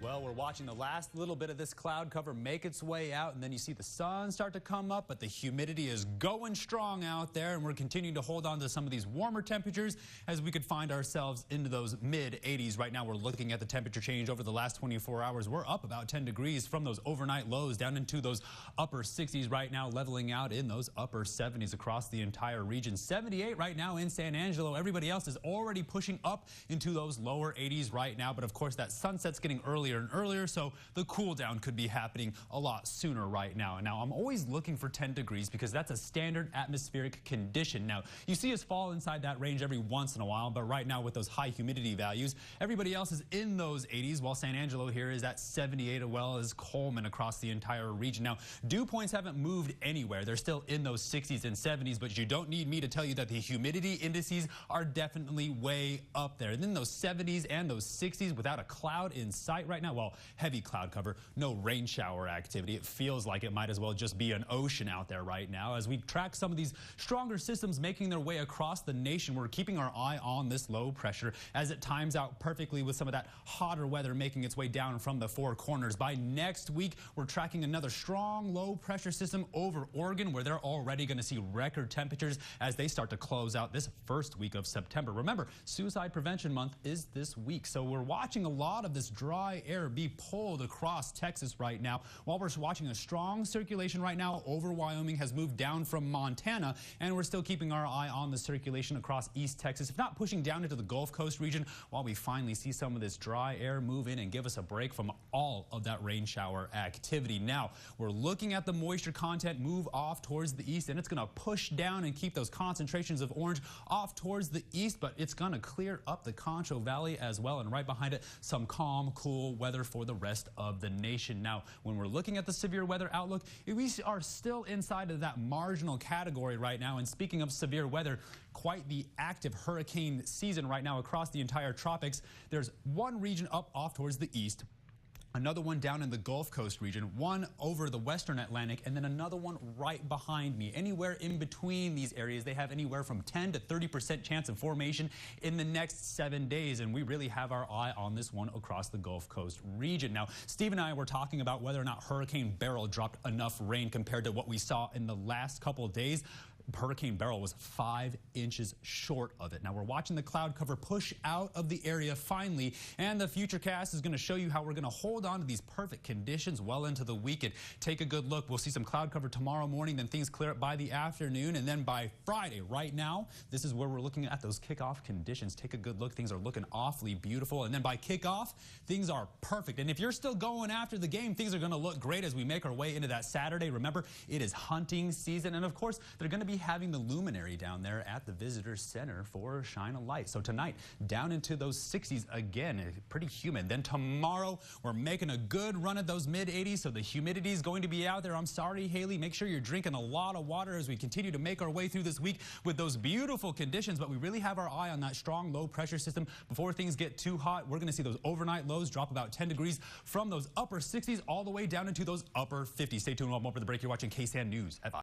Well, we're watching the last little bit of this cloud cover make its way out, and then you see the sun start to come up, but the humidity is going strong out there, and we're continuing to hold on to some of these warmer temperatures as we could find ourselves into those mid-80s. Right now, we're looking at the temperature change over the last 24 hours. We're up about 10 degrees from those overnight lows down into those upper 60s right now, leveling out in those upper 70s across the entire region. 78 right now in San Angelo. Everybody else is already pushing up into those lower 80s right now, but of course that sunset's getting earlier and earlier, so the cool down could be happening a lot sooner right now. Now, I'm always looking for 10 degrees because that's a standard atmospheric condition. Now, you see us fall inside that range every once in a while, but right now with those high humidity values, everybody else is in those 80s, while San Angelo here is at 78, as well as Coleman across the entire region. Now, dew points haven't moved anywhere. They're still in those 60s and 70s, but you don't need me to tell you that the humidity indices are definitely way up there. And then those 70s and those 60s without a cloud in sight right now. Well, heavy cloud cover, no rain shower activity. It feels like it might as well just be an ocean out there right now. As we track some of these stronger systems making their way across the nation, we're keeping our eye on this low pressure as it times out perfectly with some of that hotter weather making its way down from the Four Corners. By next week, we're tracking another strong low pressure system over Oregon, where they're already going to see record temperatures as they start to close out this first week of September. Remember, Suicide Prevention Month is this week, so we're watching a lot of this dry air be pulled across Texas right now. While we're watching a strong circulation right now over Wyoming has moved down from Montana, and we're still keeping our eye on the circulation across East Texas, if not pushing down into the Gulf Coast region, while we finally see some of this dry air move in and give us a break from all of that rain shower activity. Now, we're looking at the moisture content move off towards the east, and it's going to push down and keep those concentrations of orange off towards the east, but it's going to clear up the Concho Valley as well, and right behind it, some calm, cool weather for the rest of the nation. Now, when we're looking at the severe weather outlook, we are still inside of that marginal category right now. And speaking of severe weather, quite the active hurricane season right now across the entire tropics. There's one region up off towards the east, another one down in the Gulf Coast region, one over the western Atlantic, and then another one right behind me. Anywhere in between these areas, they have anywhere from 10 to 30% chance of formation in the next 7 days, and we really have our eye on this one across the Gulf Coast region. Now, Steve and I were talking about whether or not Hurricane Beryl dropped enough rain compared to what we saw in the last couple of days. Hurricane Beryl was 5 inches short of it. Now, we're watching the cloud cover push out of the area finally, and the Futurecast is going to show you how we're going to hold on to these perfect conditions well into the weekend. Take a good look. We'll see some cloud cover tomorrow morning, then things clear up by the afternoon, and then by Friday. Right now, this is where we're looking at those kickoff conditions. Take a good look. Things are looking awfully beautiful, and then by kickoff, things are perfect. And if you're still going after the game, things are going to look great as we make our way into that Saturday. Remember, it is hunting season, and of course, they're going to be having the luminary down there at the visitor center for Shine a Light. So tonight, down into those 60s again, pretty humid. Then tomorrow, we're making a good run at those mid-80s, so the humidity is going to be out there. I'm sorry, Haley. Make sure you're drinking a lot of water as we continue to make our way through this week with those beautiful conditions, but we really have our eye on that strong low pressure system. Before things get too hot, we're going to see those overnight lows drop about 10 degrees from those upper 60s all the way down into those upper 50s. Stay tuned. One more for the break. You're watching KSAN News at 5.